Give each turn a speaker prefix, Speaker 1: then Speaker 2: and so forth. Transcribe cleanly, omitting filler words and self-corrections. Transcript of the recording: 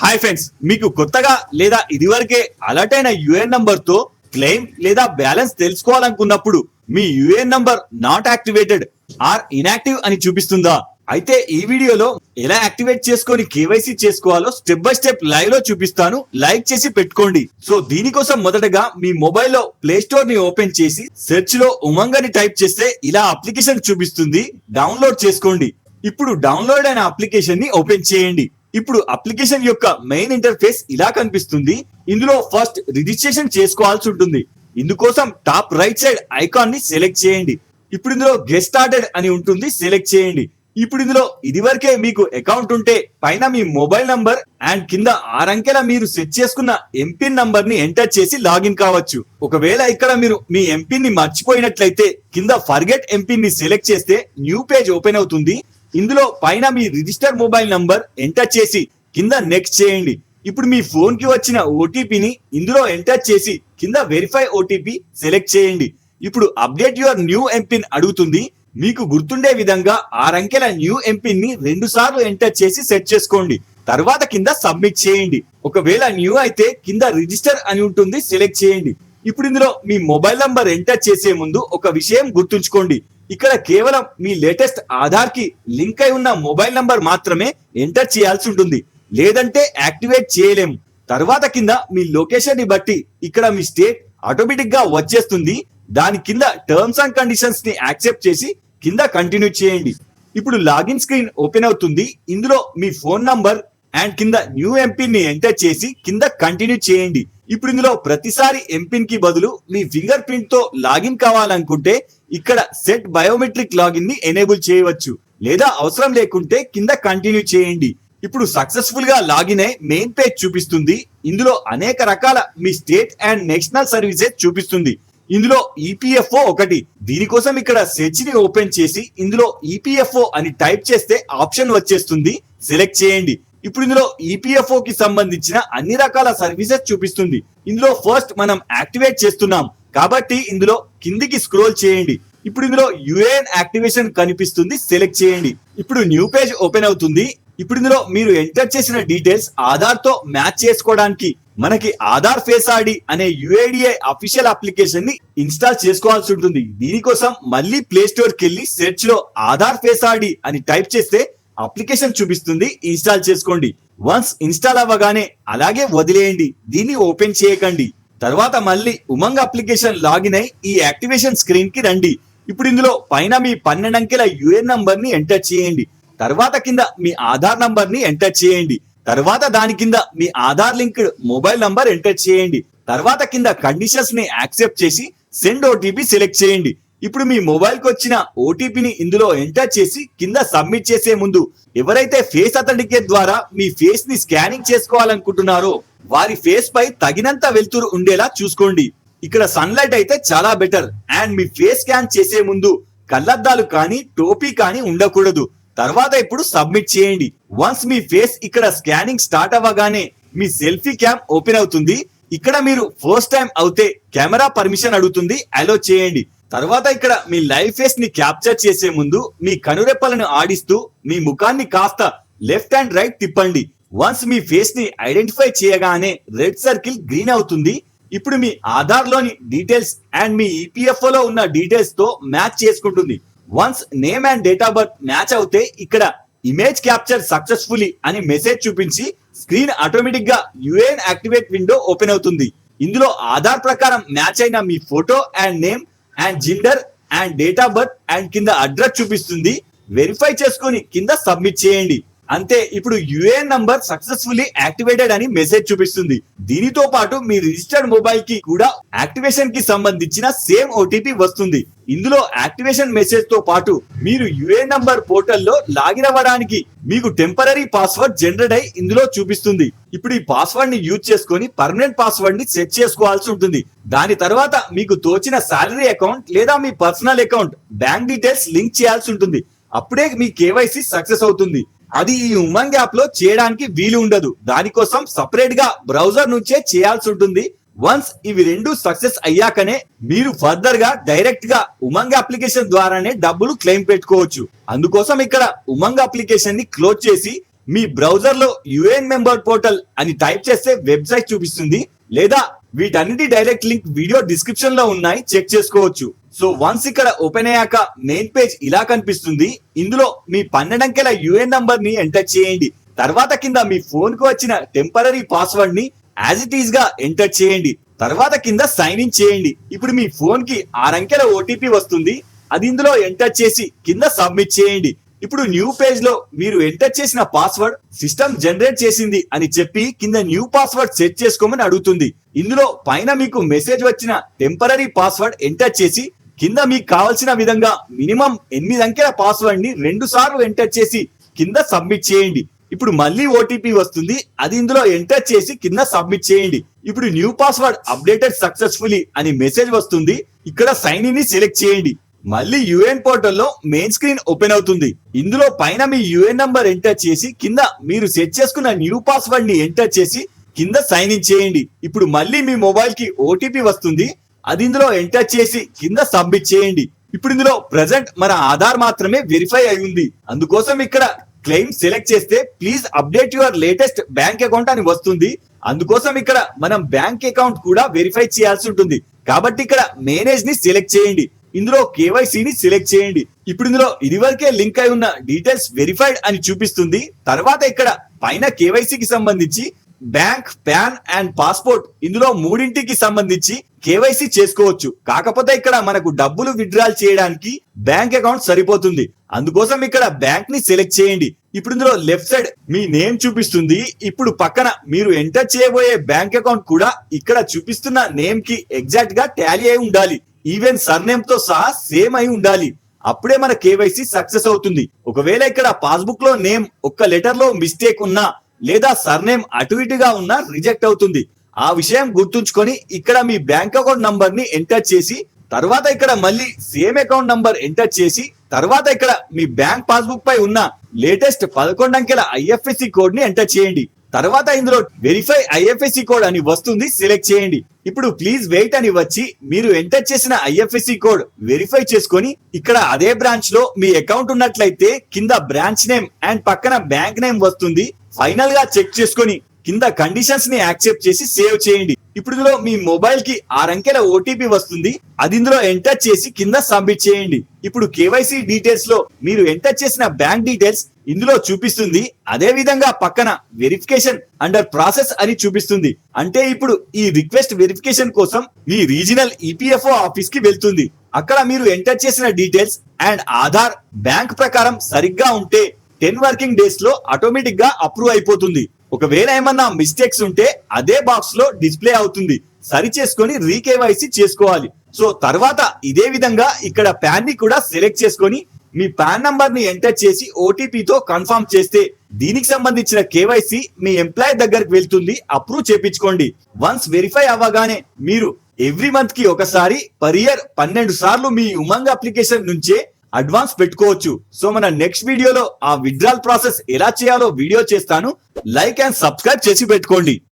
Speaker 1: Hi friends, మీకు కొత్తగా లేదా ఇదివరకే అలర్ట్ అయిన యుఏఎన్ నంబర్ తో క్లెయిమ్ లేదా బ్యాలెన్స్ తెలుసుకోవాలనుకున్నప్పుడు మీ UAN number not activated or inactive అని చూపిస్తుందా? అయితే ఈ వీడియోలో ఎలా యాక్టివేట్ చేసుకొని కేవైసీ చేసుకోవాలో స్టెప్ బై స్టెప్ లైవ్ లో చూపిస్తాను. లైక్ చేసి పెట్టుకోండి. సో దీనికోసం మొదటగా మీ మొబైల్లో ప్లే స్టోర్ ని ఓపెన్ చేసి సెర్చ్ లో ఉమంగ్ అని టైప్ చేస్తే ఇలా అప్లికేషన్ చూపిస్తుంది. డౌన్లోడ్ చేసుకోండి. ఇప్పుడు డౌన్లోడ్ అయిన అప్లికేషన్ ని ఓపెన్ చేయండి. ఇప్పుడు అప్లికేషన్ యొక్క మెయిన్ ఇంటర్ఫేస్ ఇలా కనిపిస్తుంది. ఇందులో ఫస్ట్ రిజిస్ట్రేషన్ చేసుకోవాల్సి ఉంటుంది. ఇందుకోసం టాప్ రైట్ సైడ్ ఐకాన్ ని సెలెక్ట్ చేయండి. ఇప్పుడు ఇందులో గెట్ స్టార్టెడ్ అని ఉంటుంది, సెలెక్ట్ చేయండి. ఇప్పుడు ఇందులో ఇదివరకే మీకు అకౌంట్ ఉంటే పైన మీ మొబైల్ నంబర్ అండ్ కింద 6 అంకెల మీరు సెట్ చేసుకున్న ఎంపిన్ నంబర్ ని ఎంటర్ చేసి లాగిన్ కావచ్చు. ఒకవేళ ఇక్కడ మీరు మీ ఎంపిన్ ని మర్చిపోయినట్లయితే కింద ఫర్గెట్ ఎంపిన్ ని సెలెక్ట్ చేస్తే న్యూ పేజ్ ఓపెన్ అవుతుంది. ఇందులో పైన మీ రిజిస్టర్ మొబైల్ నంబర్ ఎంటర్ చేసి కింద నెక్స్ట్ చేయండి. ఇప్పుడు మీ ఫోన్ కి వచ్చిన ఓటీపీని ఇందులో ఎంటర్ చేసి కింద వెరిఫై ఓటీపీ సెలెక్ట్ చేయండి. ఇప్పుడు అప్డేట్ యువర్ న్యూ ఎంపిన్ అడుగుతుంది. మీకు గుర్తుండే విధంగా 6 అంకెల న్యూ ఎంపిన్ ని 2 సార్లు ఎంటర్ చేసి సెట్ చేసుకోండి. తర్వాత కింద సబ్మిట్ చేయండి. ఒకవేళ న్యూ అయితే కింద రిజిస్టర్ అని ఉంటుంది, సెలెక్ట్ చేయండి. ఇప్పుడు ఇందులో మీ మొబైల్ నంబర్ ఎంటర్ చేసే ముందు ఒక విషయం గుర్తుంచుకోండి. ఇక్కడ కేవలం మీ లేటెస్ట్ ఆధార్ కి లింక్ అయి ఉన్న మొబైల్ నంబర్ మాత్రమే ఎంటర్ చేయాల్సి ఉంటుంది, లేదంటే యాక్టివేట్ చేయలేము. తర్వాత కింద మీ లొకేషన్ ని బట్టి ఇక్కడ మీ స్టేట్ ఆటోమేటిక్ గా వచ్చేస్తుంది. దాని కింద టర్మ్స్ అండ్ కండిషన్స్ ని యాక్సెప్ట్ చేసి కింద కంటిన్యూ చేయండి. ఇప్పుడు లాగిన్ స్క్రీన్ ఓపెన్ అవుతుంది. ఇందులో మీ ఫోన్ నంబర్ అండ్ కింద న్యూ ఎంపిన్ ని ఎంటర్ చేసి కింద కంటిన్యూ చేయండి. ఇప్పుడు ఇందులో ప్రతిసారి ఎంపిన్ కి బదులు మీ ఫింగర్ ప్రింట్ తో లాగిన్ కావాలనుకుంటే ఇక్కడ సెట్ బయోమెట్రిక్ లాగిన్ ని ఎనేబుల్ చేయవచ్చు, లేదా అవసరం లేకుంటే కింద కంటిన్యూ చేయండి. ఇప్పుడు సక్సెస్ఫుల్ గా లాగిన్ అయి మెయిన్ పేజ్ చూపిస్తుంది. ఇందులో అనేక రకాల మీ స్టేట్ అండ్ నేషనల్ సర్వీసెస్ చూపిస్తుంది. ఇందులో ఈపీఎఫ్ఓ ఒకటి. దీనికోసం ఇక్కడ సెర్చ్ ని ఓపెన్ చేసి ఇందులో ఈపీఎఫ్ఓ అని టైప్ చేస్తే ఆప్షన్ వచ్చేస్తుంది, సెలెక్ట్ చేయండి. ఇప్పుడు ఇందులో ఈపీఎఫ్ఓ కి సంబంధించిన అన్ని రకాల సర్వీసెస్ చూపిస్తుంది. ఇందులో ఫస్ట్ మనం యాక్టివేట్ చేస్తున్నాం కాబట్టి ఇందులో కిందికి స్క్రోల్ చేయండి. ఇప్పుడు ఇందులో యుఏఎన్ యాక్టివేషన్ కనిపిస్తుంది, సెలెక్ట్ చేయండి. ఇప్పుడు న్యూ పేజ్ ఓపెన్ అవుతుంది. ఇప్పుడు ఇందులో మీరు ఎంటర్ చేసిన డీటెయిల్స్ ఆధార్ తో మ్యాచ్ చేసుకోవడానికి మనకి ఆధార్ ఫేస్ ఐడి అనే యుఐడిఐ అఫీషియల్ అప్లికేషన్ ని ఇన్స్టాల్ చేసుకోవాల్సి ఉంటుంది. దీనికోసం మళ్ళీ ప్లే స్టోర్ కి వెళ్ళి సెర్చ్ లో ఆధార్ ఫేస్ ఐడి అని టైప్ చేస్తే అప్లికేషన్ చూపిస్తుంది, ఇన్స్టాల్ చేసుకోండి. వన్స్ ఇన్స్టాల్ అవ్వగానే అలాగే వదిలేయండి, దీన్ని ఓపెన్ చేయకండి. తర్వాత మళ్ళీ ఉమంగ్ అప్లికేషన్ లాగిన్ అయి ఈ యాక్టివేషన్ స్క్రీన్ కి రండి. ఇప్పుడు ఇందులో పైన మీ 12 అంకెల యుఏఎన్ నంబర్ ని ఎంటర్ చేయండి. తర్వాత కింద మీ ఆధార్ నంబర్ ని ఎంటర్ చేయండి. తర్వాత దాని కింద మీ Aadhaar linked mobile number enter చేయండి. తర్వాత కింద కండిషన్స్ ని యాక్సెప్ట్ చేసి సెండ్ ఓటీపీ సెలెక్ట్ చేయండి. ఇప్పుడు మీ మొబైల్ కి వచ్చిన ఓటీపీని ఇందులో ఎంటర్ చేసి కింద సబ్మిట్ చేసే ముందు ఎవరైతే ఫేస్ అథెంటికేట్ ద్వారా మీ ఫేస్ ని స్కానింగ్ చేసుకోవాలనుకుంటున్నారో వారి ఫేస్ పై తగినంత వెలుతురు ఉండేలా చూసుకోండి. ఇక్కడ సన్లైట్ అయితే చాలా better. And me face scan చేసే ముందు కళ్ళద్దాలు కానీ టోపీ కానీ ఉండకూడదు. తర్వాత ఇప్పుడు సబ్మిట్ చేయండి. వన్స్ మీ ఫేస్ ఇక్కడ స్కానింగ్ స్టార్ట్ అవ్వగానే మీ సెల్ఫీ క్యామ్ ఓపెన్ అవుతుంది. ఇక్కడ మీరు ఫస్ట్ టైం అవుతే కెమెరా పర్మిషన్ అడుగుతుంది, అలో చేయండి. తర్వాత ఇక్కడ మీ లైవ్ ఫేస్ ని క్యాప్చర్ చేసే ముందు మీ కనురెప్పలను ఆడిస్తూ మీ ముఖాన్ని కాస్త లెఫ్ట్ అండ్ రైట్ తిప్పండి. వన్స్ మీ ఫేస్ ని ఐడెంటిఫై చేయగానే రెడ్ సర్కిల్ గ్రీన్ అవుతుంది. ఇప్పుడు మీ ఆధార్ లోని డీటెయిల్స్ అండ్ మీ ఈపీఎఫ్ఓ లో ఉన్న డీటెయిల్స్ తో మ్యాచ్ చేసుకుంటుంది. Once name and date of birth match అవుతే ఇక్కడ ఇమేజ్ క్యాప్చర్ సక్సెస్ఫుల్లీ అని మెసేజ్ చూపించి స్క్రీన్ ఆటోమేటిక్ గా యుఏఎన్ యాక్టివేట్ విండో ఓపెన్ అవుతుంది. ఇందులో ఆధార్ ప్రకారం మ్యాచ్ అయిన మీ photo and name and gender and date of birth and కింద అడ్రస్ చూపిస్తుంది. వెరిఫై చేసుకొని కింద సబ్మిట్ చేయండి. అంతే, ఇప్పుడు యుఏఎన్ నంబర్ సక్సెస్ఫుల్లీ యాక్టివేటెడ్ అని మెసేజ్ చూపిస్తుంది. దీనితో పాటు మీ రిజిస్టర్డ్ మొబైల్ కి కూడా యాక్టివేషన్ కి సంబంధించిన సేమ్ ఓటీపీ వస్తుంది. ఇందులో యాక్టివేషన్ మెసేజ్ తో పాటు మీరు యుఏఎన్ నంబర్ పోర్టల్లో లాగిన్ అవ్వడానికి మీకు టెంపరరీ పాస్వర్డ్ జనరేట్ అయి ఇందులో చూపిస్తుంది. ఇప్పుడు ఈ పాస్వర్డ్ ని యూజ్ చేసుకొని పర్మనెంట్ పాస్వర్డ్ ని సెట్ చేసుకోవాల్సి ఉంటుంది. దాని తర్వాత మీకు తోచిన సాలరీ అకౌంట్ లేదా మీ personal account bank details link చేయాల్సి ఉంటుంది. అప్పుడే మీ కేవైసీ సక్సెస్ అవుతుంది. అది ఈ ఉమంగ్ యాప్ లో చేయడానికి వీలు ఉండదు. దానికోసం సపరేట్ గా బ్రౌజర్ నుంచే చేయాల్సి ఉంటుంది. వన్స్ ఇవి రెండు సక్సెస్ అయ్యాకనే మీరు ఫర్దర్ గా డైరెక్ట్ గా ఉమంగ్ అప్లికేషన్ ద్వారానే డబ్బులు క్లెయిమ్ పెట్టుకోవచ్చు. అందుకోసం ఇక్కడ ఉమంగ్ అప్లికేషన్ ని క్లోజ్ చేసి మీ బ్రౌజర్ లో యుఏఎన్ మెంబర్ పోర్టల్ అని టైప్ చేస్తే వెబ్సైట్ చూపిస్తుంది, లేదా వీటన్నిటి డైరెక్ట్ లింక్ వీడియో డిస్క్రిప్షన్ లో ఉన్నాయి, చెక్ చేసుకోవచ్చు. సో వన్స్ ఇక్కడ ఓపెన్ అయ్యాక మెయిన్ పేజ్ ఇలా కనిపిస్తుంది. ఇందులో మీ 12 అంకెల యుఏఎన్ నంబర్ ని ఎంటర్ చేయండి. తర్వాత కింద మీ ఫోన్ కు వచ్చిన టెంపరరీ పాస్వర్డ్ ని యాజ్ ఇట్ ఈస్ గా ఎంటర్ చేయండి. తర్వాత కింద సైన్ ఇన్ చేయండి. ఇప్పుడు మీ ఫోన్ కి 6 అంకెల ఓటీపీ వస్తుంది, అది ఇందులో ఎంటర్ చేసి కింద సబ్మిట్ చేయండి. ఇప్పుడు న్యూ పేజ్ లో మీరు ఎంటర్ చేసిన పాస్వర్డ్ సిస్టమ్ జనరేట్ చేసింది అని చెప్పి కింద న్యూ పాస్వర్డ్ సెట్ చేసుకోమని అడుగుతుంది. ఇందులో పైన మీకు మెసేజ్ వచ్చిన టెంపరరీ పాస్వర్డ్ ఎంటర్ చేసి కింద మీకు కావాల్సిన విధంగా మినిమం 8 అంకెల పాస్వర్డ్ ని 2 సార్లు ఎంటర్ చేసి కింద సబ్మిట్ చేయండి. ఇప్పుడు మళ్ళీ ఓటీపీ వస్తుంది, అది ఇందులో ఎంటర్ చేసి కింద సబ్మిట్ చేయండి. ఇప్పుడు న్యూ పాస్వర్డ్ అప్డేటెడ్ సక్సెస్ఫుల్లీ అని మెసేజ్ వస్తుంది. ఇక్కడ సైన్ ఇన్ ని సెలెక్ట్ చేయండి. మళ్ళీ యుఏఎన్ పోర్టల్లో మెయిన్ స్క్రీన్ ఓపెన్ అవుతుంది. ఇందులో పైన మీ యుఏఎన్ నంబర్ ఎంటర్ చేసి కింద మీరు సెట్ చేసుకున్న న్యూ పాస్వర్డ్ ని ఎంటర్ చేసి కింద సైన్ ఇన్ చేయండి. ఇప్పుడు మళ్ళీ మీ మొబైల్ కి ఓటీపీ వస్తుంది, అది ఇందులో ఎంటర్ చేసి కింద సబ్మిట్ చేయండి. ఇప్పుడు ఇందులో ప్రెసెంట్ మన ఆధార్ మాత్రమే వెరిఫై అయి ఉంది, అందుకోసం ఇక్కడ క్లెయిమ్ సెలెక్ట్ చేస్తే please update your latest bank account అని వస్తుంది. అందుకోసం ఇక్కడ మనం బ్యాంక్ అకౌంట్ కూడా వెరిఫై చేయాల్సి ఉంటుంది, కాబట్టి ఇక్కడ మేనేజ్ ని సెలెక్ట్ చేయండి. ఇందులో కేవైసీ ని సెలెక్ట్ చేయండి. ఇప్పుడు ఇందులో ఇదివరకే లింక్ అయి ఉన్న డీటెయిల్స్ వెరిఫైడ్ అని చూపిస్తుంది. తర్వాత ఇక్కడ పైన కేవైసీకి సంబంధించి బ్యాంక్, పాన్ అండ్ పాస్పోర్ట్ ఇందులో మూడింటికి సంబంధించి కేవైసీ చేసుకోవచ్చు. కాకపోతే ఇక్కడ మనకు డబ్బులు విత్డ్రాల్ చేయడానికి బ్యాంక్ అకౌంట్ సరిపోతుంది, అందుకోసం ఇక్కడ బ్యాంక్ ని సెలెక్ట్ చేయండి. ఇప్పుడు ఇందులో లెఫ్ట్ సైడ్ మీ నేమ్ చూపిస్తుంది. ఇప్పుడు పక్కన మీరు ఎంటర్ చేయబోయే బ్యాంక్ అకౌంట్ కూడా ఇక్కడ చూపిస్తున్న నేమ్ కి ఎగ్జాక్ట్ గా టాలీ అయి ఉండాలి. ఈవెన్ సర్నేమ్ తో సహా సేమ్ అయి ఉండాలి, అప్పుడే మన కేవైసీ సక్సెస్ అవుతుంది. ఒకవేళ ఇక్కడ పాస్బుక్ లో నేమ్ ఒక్క లెటర్ లో మిస్టేక్ ఉన్నా లేదా సర్నేమ్ అటు ఇటుగా ఉన్నా రిజెక్ట్ అవుతుంది. ఆ విషయం గుర్తుంచుకొని ఇక్కడ మీ బ్యాంక్ అకౌంట్ నంబర్ ని ఎంటర్ చేసి తర్వాత ఇక్కడ మళ్ళీ సేమ్ అకౌంట్ నంబర్ ఎంటర్ చేసి తర్వాత ఇక్కడ మీ బ్యాంక్ పాస్బుక్ పై ఉన్న లేటెస్ట్ 11 అంకెల ఐఎఫ్ఎస్సి కోడ్ ని ఎంటర్ చేయండి. తర్వాత ఇందులో వెరిఫై ఐఎఫ్ఎస్సి కోడ్ అని వస్తుంది, సెలెక్ట్ చేయండి. ఇప్పుడు ప్లీజ్ వెయిట్ అని వచ్చి మీరు ఎంటర్ చేసిన ఐఎఫ్ఎస్సి కోడ్ వెరిఫై చేసుకొని ఇక్కడ అదే బ్రాంచ్ లో మీ అకౌంట్ ఉన్నట్లయితే కింద బ్రాంచ్ నేమ్ అండ్ పక్కన బ్యాంక్ నేమ్ వస్తుంది. ఫైనల్ గా చెక్ చేసుకొని కింద కండిషన్స్ ని యాక్సెప్ట్ చేసి సేవ్ చేయండి. ఇప్పుడు ఇందులో మీ మొబైల్ కి 6 అంకెల ఓటీపీ వస్తుంది, అది ఇందులో ఎంటర్ చేసి కింద సబ్మిట్ చేయండి. ఇప్పుడు కేవైసీ డీటెయిల్స్ లో మీరు ఎంటర్ చేసిన బ్యాంక్ డీటెయిల్స్ ఇందులో చూపిస్తుంది. అదే విధంగా పక్కన వెరిఫికేషన్ అండర్ ప్రాసెస్ అని చూపిస్తుంది. అంటే ఇప్పుడు ఈ రిక్వెస్ట్ వెరిఫికేషన్ కోసం మీ రీజనల్ ఈపీఎఫ్ఓ ఆఫీస్ కి వెళ్తుంది. అక్కడ మీరు ఎంటర్ చేసిన డీటెయిల్స్ అండ్ ఆధార్ బ్యాంక్ ప్రకారం సరిగ్గా ఉంటే 10 వర్కింగ్ డేస్ లో ఆటోమేటిక్ గా అప్రూవ్ అయిపోతుంది. ఒకవేళ ఏమన్నా మిస్టేక్స్ ఉంటే అదే బాక్స్ లో డిస్ప్లే అవుతుంది, సరి చేసుకొని రీకేవైసీ చేసుకోవాలి. సో తర్వాత ఇదే విధంగా ఇక్కడ పాన్ ని కూడా సెలెక్ట్ చేసుకొని మీ పాన్ నంబర్ ని ఎంటర్ చేసి ఓటీపీతో కన్ఫర్మ్ చేస్తే దీనికి సంబంధించిన కేవైసీ మీ ఎంప్లాయ్ దగ్గరికి వెళ్తుంది, అప్రూవ్ చేపించుకోండి. వన్స్ వెరిఫై అవ్వగానే మీరు ఎవ్రీ మంత్ కి ఒకసారి పర్ ఇయర్ 12 సార్లు మీ ఉమంగ్ అప్లికేషన్ నుంచే అడ్వాన్స్ పెట్టుకోవచ్చు. సో మన నెక్స్ట్ వీడియోలో ఆ విత్డ్రాల్ ప్రాసెస్ ఎలా చేయాలో వీడియో చేస్తాను. లైక్ అండ్ సబ్స్క్రైబ్ చేసి పెట్టుకోండి.